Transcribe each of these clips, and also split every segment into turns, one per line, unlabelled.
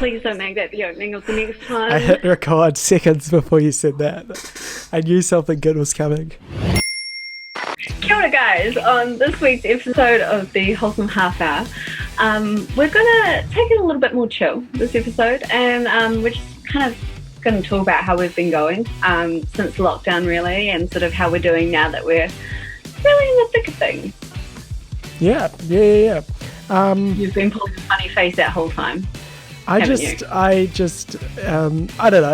Please don't make that the opening of the next
I
one.
hit record seconds before you said that. I knew something good was coming.
Kia ora, guys. On this week's episode of the Wholesome Half Hour, we're gonna take it a little bit more chill this episode, and we're just kind of going to talk about how we've been going since lockdown, really, and sort of how we're doing now that we're really in the thick of things.
Yeah.
You've been pulling a funny face that whole time.
I don't know.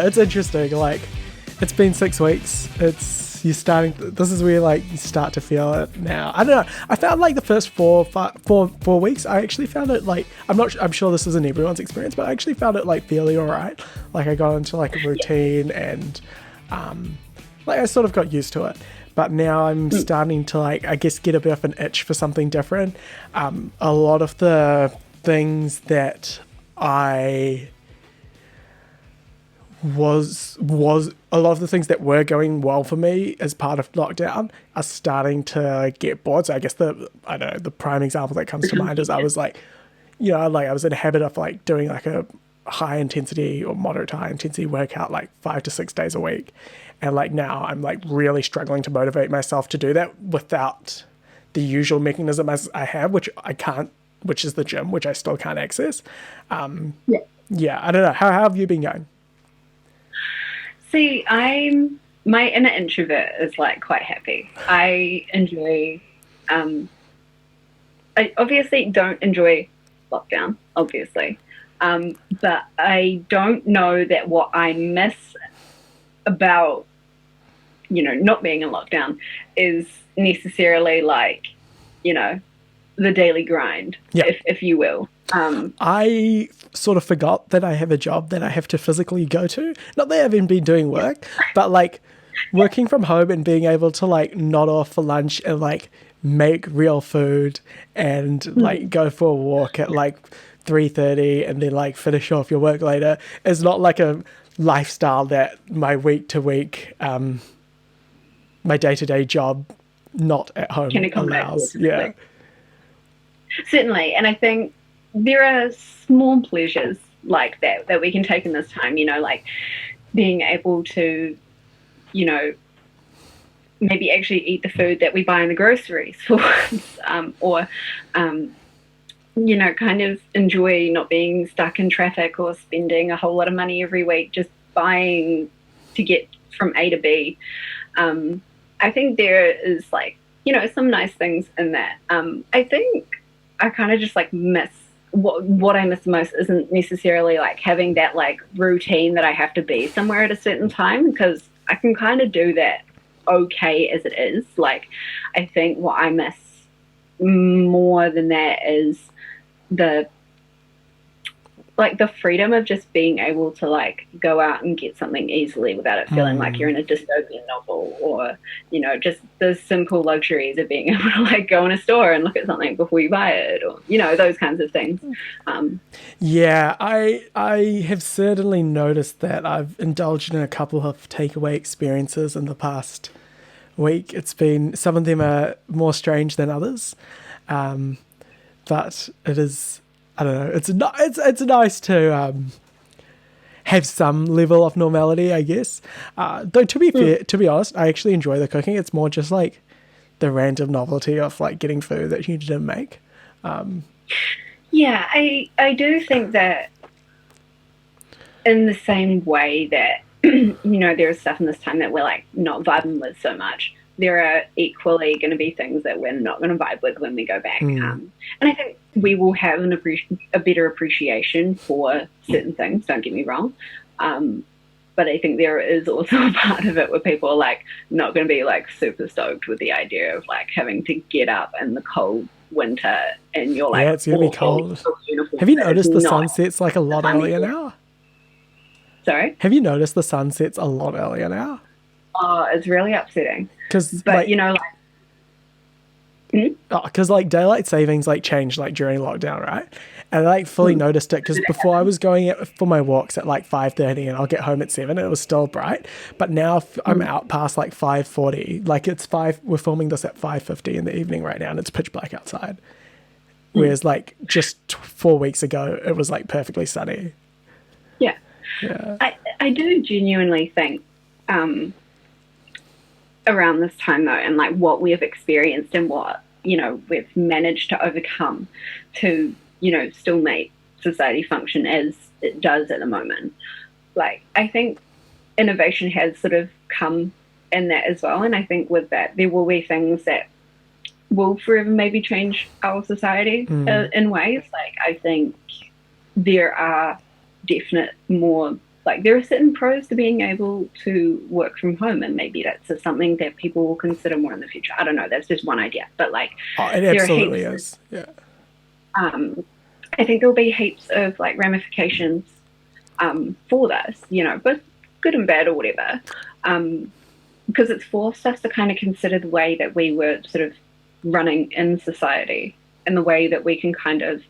It's interesting. Like, it's been 6 weeks. This is where like you start to feel it now. I don't know. I found like the first four weeks, I actually found it like, I'm sure this isn't everyone's experience, but I actually found it like fairly all right. Like I got into like a routine and like I sort of got used to it. But now I'm starting to like, I guess, get a bit of an itch for something different. A lot of the things that I was a lot of the things that were going well for me as part of lockdown are starting to get bored. So I guess the prime example that comes to mind is I was like, I was in a habit of like doing like a high intensity or moderate to high intensity workout like 5 to 6 days a week. And like now I'm like really struggling to motivate myself to do that without the usual mechanism as I have, which I can't, which is the gym, which I still can't access. Yeah, I don't know. How have you been going?
See, my inner introvert is like quite happy. I enjoy, I obviously don't enjoy lockdown, obviously. But I don't know that what I miss about, not being in lockdown is necessarily like, the daily grind, if you will.
I sort of forgot that I have a job that I have to physically go to. Not that I haven't been doing work, but like working from home and being able to like nod off for lunch and like make real food and like go for a walk at like 3:30 and then like finish off your work later is not like a lifestyle that my week to week, my day-to-day job not at home allows. Yeah.
Certainly. And I think there are small pleasures like that we can take in this time, like being able to, maybe actually eat the food that we buy in the groceries for once, or, kind of enjoy not being stuck in traffic or spending a whole lot of money every week just buying to get from A to B. I think there is like, some nice things in that. I think I kind of just like miss what I miss the most isn't necessarily like having that like routine that I have to be somewhere at a certain time, because I can kind of do that okay as it is. Like, I think what I miss more than that is the freedom of just being able to like go out and get something easily without it feeling like you're in a dystopian novel, or just the simple luxuries of being able to like go in a store and look at something before you buy it, or those kinds of things.
I have certainly noticed that. I've indulged in a couple of takeaway experiences in the past week. It's been, some of them are more strange than others, but it is, I don't know. It's nice to have some level of normality, I guess. Though to be fair, to be honest, I actually enjoy the cooking. It's more just like the random novelty of like getting food that you didn't make.
Yeah, I do think that in the same way that there is stuff in this time that we're like not vibing with so much, there are equally going to be things that we're not going to vibe with when we go back. And I think we will have a better appreciation for certain things, don't get me wrong. But I think there is also a part of it where people are like not going to be like super stoked with the idea of like having to get up in the cold winter and you're like,
it's going to be cold. Have you noticed the sunsets like a lot earlier now?
Sorry?
Have you noticed the sunsets a lot earlier now?
Oh, it's really upsetting.
Because
like,
daylight savings like changed like during lockdown, right? And I like fully noticed it because before I was going out for my walks at like 5:30 and I'll get home at 7 and it was still bright. But now I'm out past like 5:40. Like we're filming this at 5:50 in the evening right now and it's pitch black outside. Whereas like just 4 weeks ago it was like perfectly sunny. Yeah.
I do genuinely think around this time though, and like what we have experienced and what, you know, we've managed to overcome to, you know, still make society function as it does at the moment. Like, I think innovation has sort of come in that as well. And I think with that, there will be things that will forever maybe change our society in ways. Like, I think there are definite more, like, there are certain pros to being able to work from home, and maybe that's just something that people will consider more in the future. I don't know. That's just one idea. But, like,
it absolutely is. Yeah.
I think there'll be heaps of, like, ramifications for this, you know, both good and bad or whatever, because it's forced us to kind of consider the way that we were sort of running in society and the way that we can kind of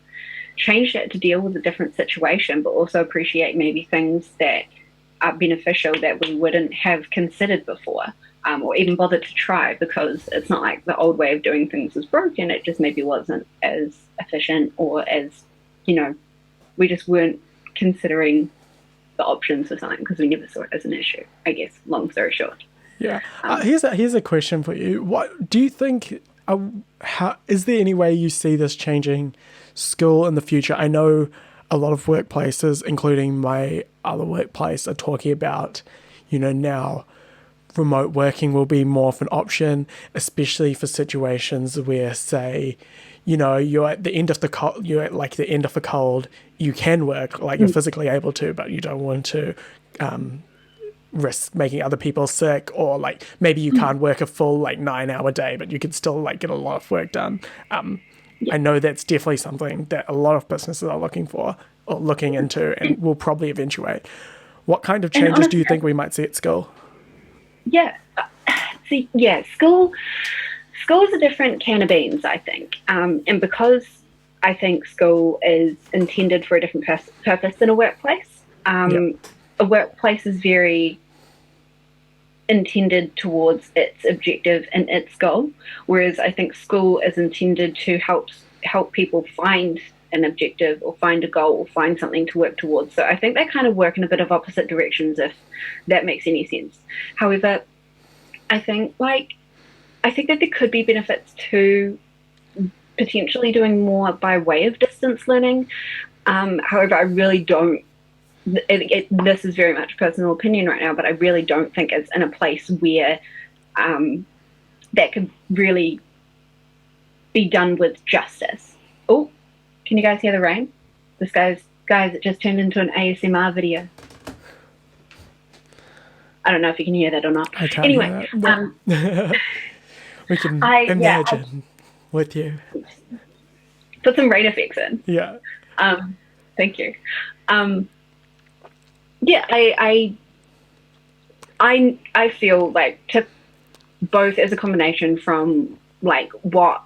change that to deal with a different situation, but also appreciate maybe things that are beneficial that we wouldn't have considered before, or even bothered to try, because it's not like the old way of doing things was broken. It just maybe wasn't as efficient, or as, you know, we just weren't considering the options for something because we never saw it as an issue, I guess, long story short.
Yeah. Here's a question for you. What do you think, how is there any way you see this changing school in the future? I know a lot of workplaces, including my other workplace, are talking about, you know, now remote working will be more of an option, especially for situations where, say, you know, you're at the end of the cold, you're at like the end of a cold, you can work, like you're physically able to, but you don't want to risk making other people sick, or like maybe you can't work a full like 9-hour day, but you can still like get a lot of work done. I know that's definitely something that a lot of businesses are looking for or looking into, and will probably eventuate. What kind of changes do you think we might see at school?
Yeah, school's a different can of beans, I think, and because I think school is intended for a different purpose than a workplace. A workplace is very intended towards its objective and its goal, whereas I think school is intended to help people find an objective or find a goal or find something to work towards. So I think they kind of work in a bit of opposite directions, if that makes any sense. However, I think that there could be benefits to potentially doing more by way of distance learning. However, I really don't. This is very much personal opinion right now, but I really don't think it's in a place where that could really be done with justice. Oh, can you guys hear the rain? Guys, it just turned into an ASMR video. I don't know if you can hear that or not.
I can't
anyway,
hear that. We can imagine with you.
Put some rain effects in.
Yeah.
Thank you. Yeah, I feel like, to both as a combination from like what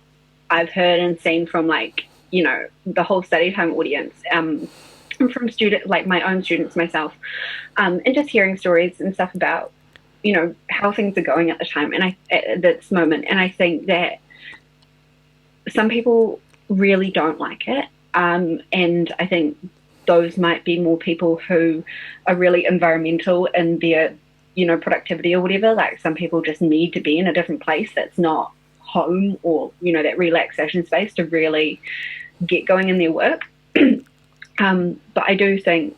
I've heard and seen from, like, you know, the whole study time audience, and from like my own students myself, and just hearing stories and stuff about, you know, how things are going at the time and at this moment. And I think that some people really don't like it, and I think those might be more people who are really environmental in their, you know, productivity or whatever. Like, some people just need to be in a different place that's not home, or, you know, that relaxation space to really get going in their work. But I do think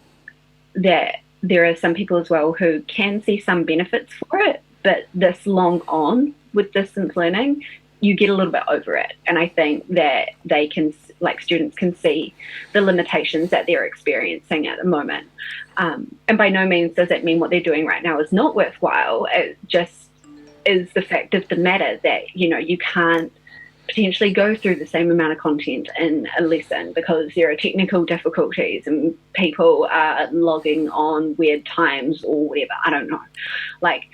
that there are some people as well who can see some benefits for it, but this long on with distance learning, you get a little bit over it. And I think that they can, like, students can see the limitations that they're experiencing at the moment. And by no means does it mean what they're doing right now is not worthwhile. It just is the fact of the matter that, you know, you can't potentially go through the same amount of content in a lesson because there are technical difficulties and people are logging on weird times or whatever. I don't know. Like,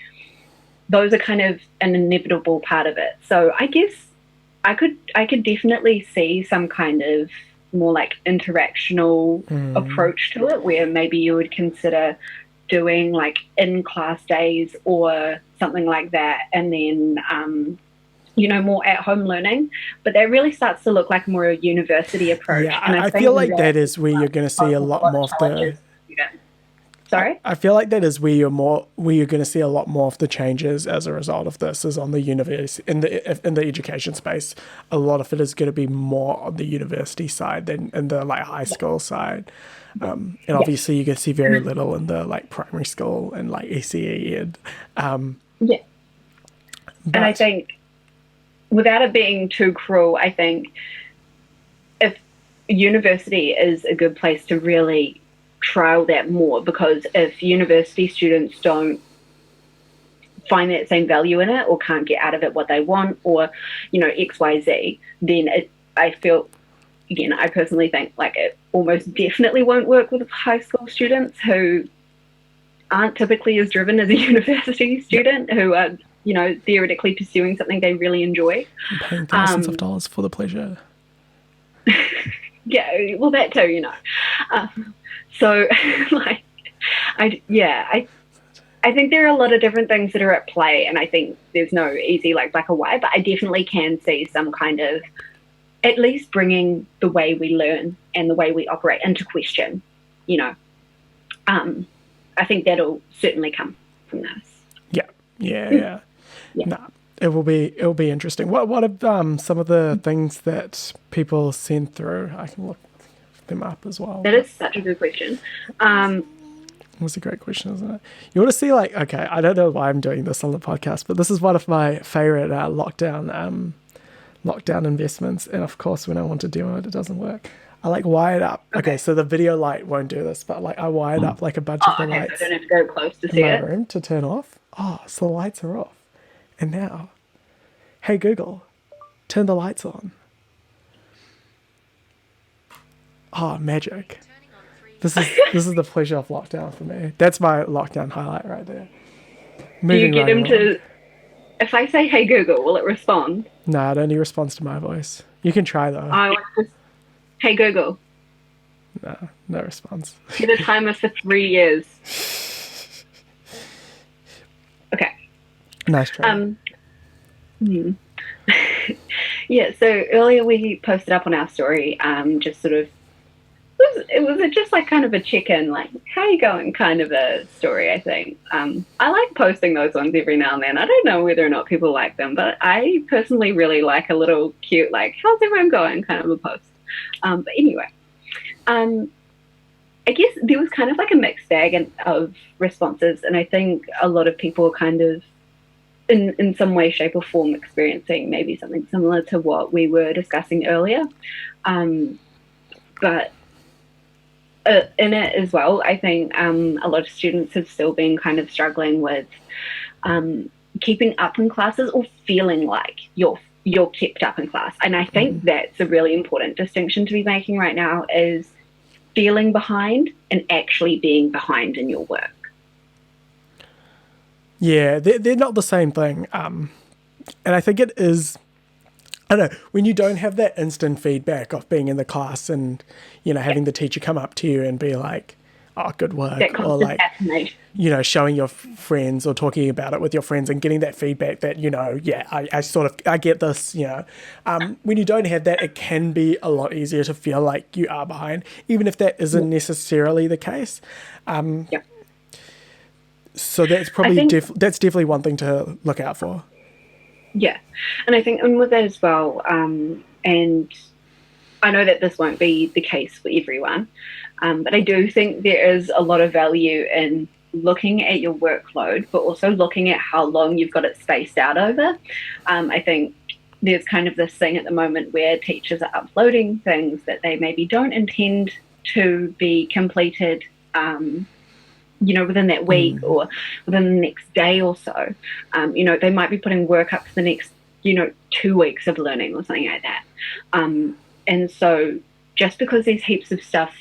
those are kind of an inevitable part of it. So I guess I could definitely see some kind of more like interactional approach to it, where maybe you would consider doing like in-class days or something like that, and then you know, more at-home learning. But that really starts to look like more a university approach.
Yeah,
and
I feel like that is where you're going to see a lot more of the...
Sorry?
I feel like that is where you're going to see a lot more of the changes as a result of this is on the university in the education space. A lot of it is going to be more on the university side than in the like high school side. And obviously you can see very little in the like primary school and like ECE and
yeah.
but,
and I think without it being too cruel, I think if university is a good place to really trial that more, because if university students don't find that same value in it or can't get out of it what they want or, you know, XYZ, then I feel, again, I personally think like it almost definitely won't work with high school students who aren't typically as driven as a university student who are, you know, theoretically pursuing something they really enjoy.
I'm paying thousands of dollars for the pleasure.
Yeah, well, that too, you know. So, like, I think there are a lot of different things that are at play, and I think there's no easy, like, black or white, but I definitely can see some kind of, at least bringing the way we learn and the way we operate into question, you know. I think that'll certainly come from this.
Yeah. Nah, it will be interesting. What are some of the things that people send through? I can look them up as well.
That is such a good question.
That's a great question, isn't it? You want to see, like, okay, I don't know why I'm doing this on the podcast, but this is one of my favorite lockdown investments. And of course, when I want to demo it, it doesn't work. I like wired up. Okay, so the video light won't do this, but like I wired up like a bunch of the lights.
So I don't have to go close to see
in my
it.
room to turn off. Oh, so the lights are off. And now, hey Google, turn the lights on. Oh, magic. This is the pleasure of lockdown for me. That's my lockdown highlight right there.
Do you get him to, if I say, hey Google, will it respond?
No, it only responds to my voice. You can try though.
Hey Google.
No response.
Get a timer for 3 years. Okay.
Nice try.
Yeah, so earlier we posted up on our story, just sort of, it was just like kind of a check-in, like, how you going kind of a story, I think. I like posting those ones every now and then. I don't know whether or not people like them, but I personally really like a little cute, like, how's everyone going kind of a post. But anyway, I guess there was kind of like a mixed bag of responses, and I think a lot of people are kind of in some way, shape or form experiencing maybe something similar to what we were discussing earlier. But in it as well, I think a lot of students have still been kind of struggling with keeping up in classes or feeling like you're kept up in class. And I think that's a really important distinction to be making right now, is feeling behind and actually being behind in your work.
Yeah, they're not the same thing. And I think it is, I don't know, when you don't have that instant feedback of being in the class and, you know, having the teacher come up to you and be like, oh, good work, or like, you know, showing your friends or talking about it with your friends and getting that feedback that, you know, yeah, I get this, you know. When you don't have that, it can be a lot easier to feel like you are behind, even if that isn't necessarily the case. So that's probably that's definitely one thing to look out for.
Yeah, and I think, and with that as well, and I know that this won't be the case for everyone, but I do think there is a lot of value in looking at your workload, but also looking at how long you've got it spaced out over. I think there's kind of this thing at the moment where teachers are uploading things that they maybe don't intend to be completed, you know, within that week or within the next day or so. You know, they might be putting work up for the next, you know, 2 weeks of learning or something like that. And so just because there's heaps of stuff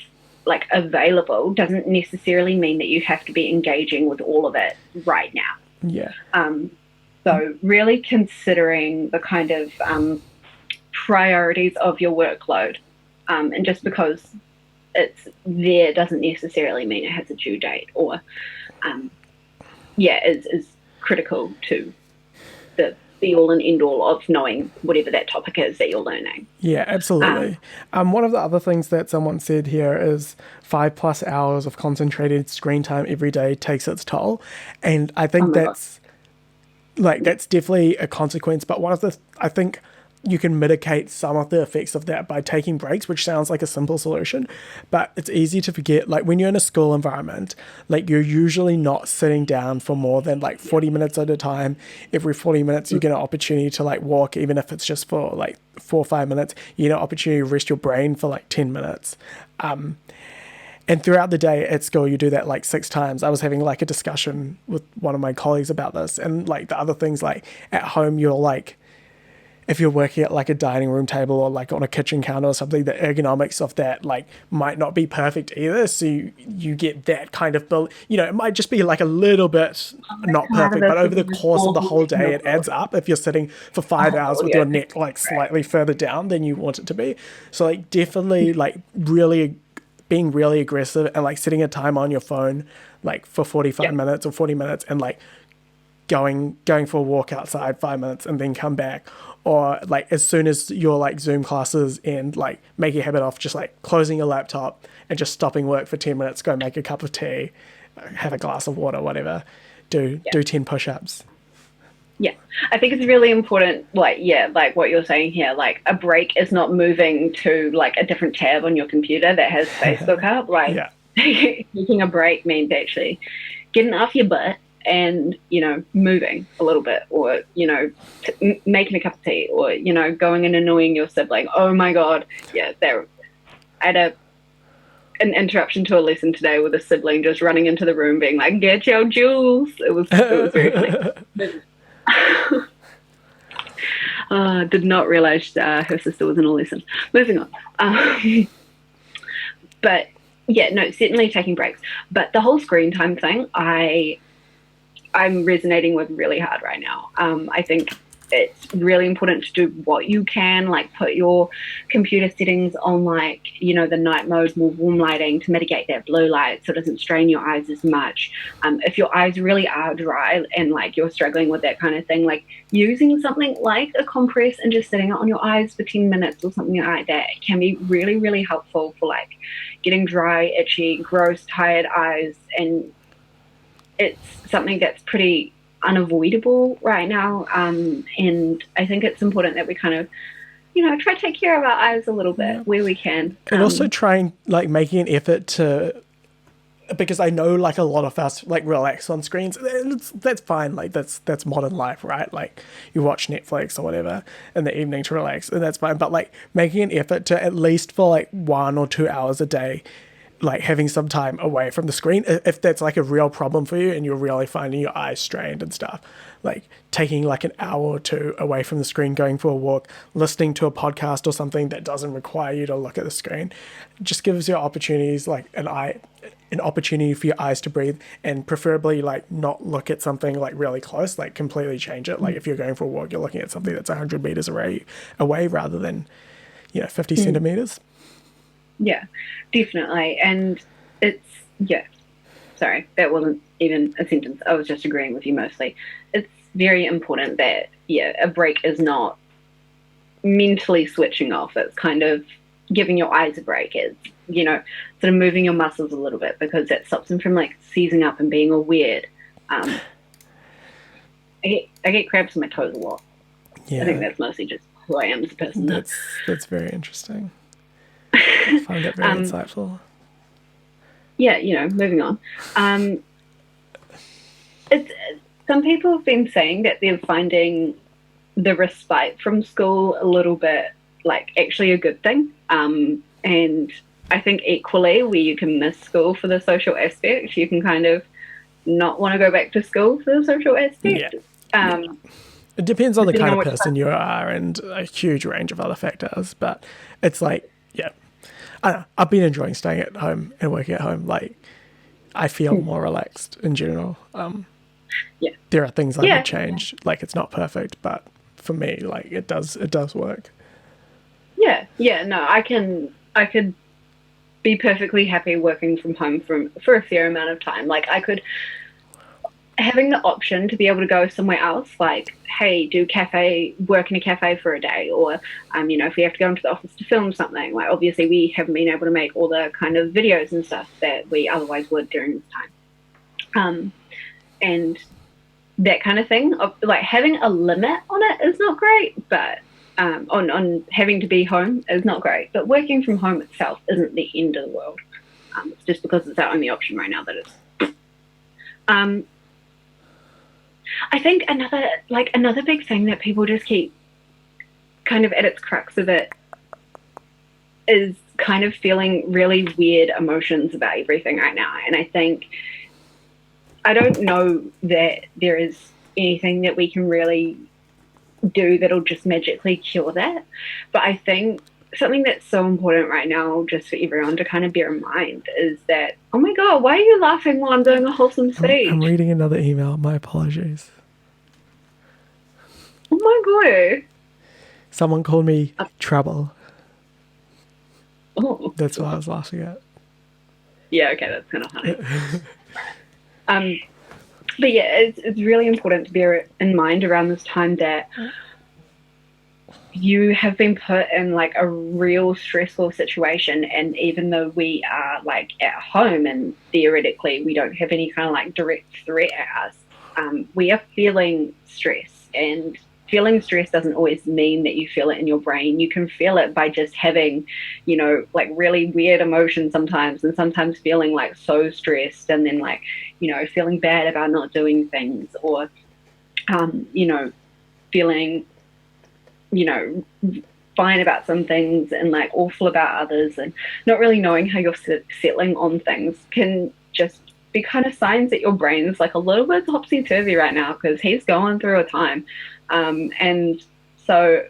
like available doesn't necessarily mean that you have to be engaging with all of it right now.
Yeah.
So really considering the kind of priorities of your workload, and just because it's there doesn't necessarily mean it has a due date or is critical to the be all and end all of knowing whatever that topic is that you're learning.
Yeah, absolutely. One of the other things that someone said here is 5+ hours of concentrated screen time every day takes its toll. And I
Oh
think
my God.
that's definitely a consequence. But I think you can mitigate some of the effects of that by taking breaks, which sounds like a simple solution, but it's easy to forget. Like when you're in a school environment, like you're usually not sitting down for more than like 40 minutes at a time. Every 40 minutes, you get an opportunity to like walk, even if it's just for like 4 or 5 minutes. You get an opportunity to rest your brain for like 10 minutes. And throughout the day at school, you do that like 6 times. I was having like a discussion with one of my colleagues about this, and like the other things, like at home, you're like, if you're working at like a dining room table or like on a kitchen counter or something, the ergonomics of that like might not be perfect either. So you get that kind of build, it might just be like a little bit not
Part of
perfect, but
this
over
is
the
just
course of the
all
whole day, it
emotional.
adds up. If you're sitting for 5 hours
Oh,
with
yeah.
your neck like slightly further down than you want it to be. So like definitely like really being really aggressive and like setting a time on your phone like for 45
Yeah.
minutes or 40 minutes and like going for a walk outside 5 minutes and then come back, or like as soon as your like Zoom classes end, like make a habit of just like closing your laptop and just stopping work for 10 minutes, go make a cup of tea, have a glass of water, whatever, do 10 push-ups.
Yeah, I think it's really important, like, yeah, like what you're saying here, like a break is not moving to like a different tab on your computer that has Facebook up. Like,
Yeah,
taking a break means actually getting off your butt and, moving a little bit, or, making a cup of tea, or, going and annoying your sibling. Oh my God. Yeah, I had an interruption to a lesson today with a sibling just running into the room being like, get your jewels. It was very funny. Did not realize her sister was in a lesson. Moving on. But yeah, no, certainly taking breaks. But the whole screen time thing, I'm resonating with really hard right now. I think it's really important to do what you can, like put your computer settings on like, the night mode, more warm lighting to mitigate that blue light so it doesn't strain your eyes as much. If your eyes really are dry and like you're struggling with that kind of thing, like using something like a compress and just sitting it on your eyes for 10 minutes or something like that can be really, really helpful for like getting dry, itchy, gross, tired eyes. And it's something that's pretty unavoidable right now. And I think it's important that we kind of, try to take care of our eyes a little bit where we can.
and also trying like making an effort to, because I know like a lot of us like relax on screens, and that's fine. Like that's modern life, right? Like you watch Netflix or whatever in the evening to relax, and that's fine. But like making an effort to at least for like 1 or 2 hours a day, like having some time away from the screen, if that's like a real problem for you and you're really finding your eyes strained and stuff, like taking like an hour or two away from the screen, going for a walk, listening to a podcast or something that doesn't require you to look at the screen, just gives you opportunities, like an opportunity for your eyes to breathe, and preferably like not look at something like really close, like completely change it. Like if you're going for a walk, you're looking at something that's 100 meters away rather than 50 centimeters.
Yeah, definitely. And it's, yeah, sorry, that wasn't even a sentence. I was just agreeing with you mostly. It's very important that, a break is not mentally switching off. It's kind of giving your eyes a break. It's, sort of moving your muscles a little bit, because that stops them from like seizing up and being all weird. I get cramps in my toes a lot.
Yeah,
I think that's mostly just who I am as a person.
that's very interesting. I find that very insightful.
Yeah, moving on. It's some people have been saying that they're finding the respite from school a little bit like actually a good thing. And I think equally, where you can miss school for the social aspect, you can kind of not want to go back to school for the social aspect.
Yeah. It depends on the kind of
which
person you are and a huge range of other factors, but it's like, I don't know, I've been enjoying staying at home and working at home. Like, I feel more relaxed in general. There are things I would change. Like, it's not perfect, but for me, like, it does work.
No, I could be perfectly happy working from home for a fair amount of time. Like, having the option to be able to go somewhere else, like, hey, work in a cafe for a day, or if we have to go into the office to film something, like obviously we haven't been able to make all the kind of videos and stuff that we otherwise would during this time. And that kind of thing, of like having a limit on it is not great, but on having to be home is not great, but working from home itself isn't the end of the world. It's just because it's our only option right now that is. I think another big thing that people just keep kind of at its crux of it is kind of feeling really weird emotions about everything right now. And I don't know that there is anything that we can really do that'll just magically cure that. But I think something that's so important right now, just for everyone to kind of bear in mind, is that, oh my God, why are you laughing while I'm doing a wholesome speech?
I'm reading another email. My apologies.
Oh my God.
Someone called me Trouble.
Oh.
That's what I was laughing at.
Yeah, okay, that's kind of funny. But yeah, it's really important to bear in mind around this time that you have been put in like a real stressful situation, and even though we are like at home and theoretically we don't have any kind of like direct threat at us, we are feeling stress, and feeling stress doesn't always mean that you feel it in your brain. You can feel it by just having, like really weird emotions sometimes, and sometimes feeling like so stressed, and then like, feeling bad about not doing things, or, feeling, fine about some things and like awful about others, and not really knowing how you're settling on things can just be kind of signs that your brain's like a little bit topsy-turvy right now, because he's going through a time. And so,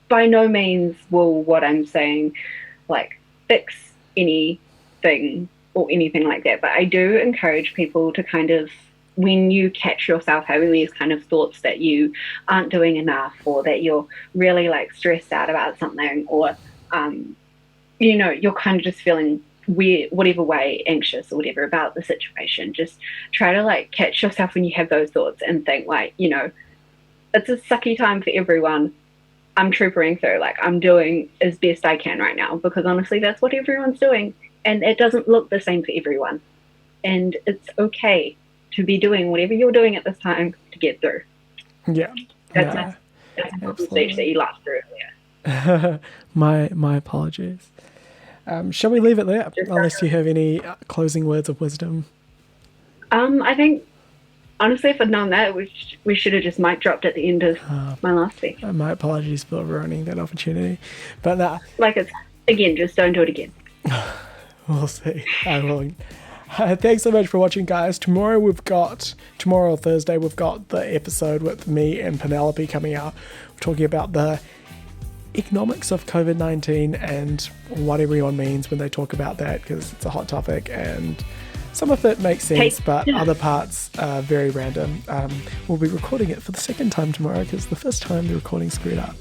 by no means will what I'm saying like fix anything or anything like that, but I do encourage people to kind of, when you catch yourself having these kind of thoughts that you aren't doing enough, or that you're really like stressed out about something, or you're kind of just feeling weird, whatever way, anxious or whatever about the situation, just try to like catch yourself when you have those thoughts and think like, it's a sucky time for everyone. I'm troopering through, like I'm doing as best I can right now, because honestly that's what everyone's doing, and it doesn't look the same for everyone, and it's okay to be doing whatever you're doing at this time to get through.
Yeah.
That's a stage that you laughed through earlier.
My apologies. Shall we leave it there? Unless you have any closing words of wisdom.
I think, honestly, if I'd known that, we should have just mic dropped at the end of my last speech.
My apologies for ruining that opportunity. But nah.
Like, it's, again, just don't do it again.
We'll see. I won't. Thanks so much for watching, guys. Tomorrow or Thursday, we've got the episode with me and Penelope coming out. We're talking about the economics of COVID-19 and what everyone means when they talk about that, because it's a hot topic and some of it makes sense, but other parts are very random. We'll be recording it for the second time tomorrow, because the first time the recording screwed up.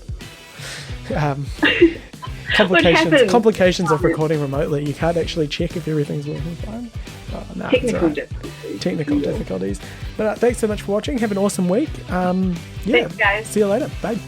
Complications of recording remotely. You can't actually check if everything's working fine. Technical difficulties. But thanks so much for watching. Have an awesome week.
Thanks, guys.
See you later. Bye.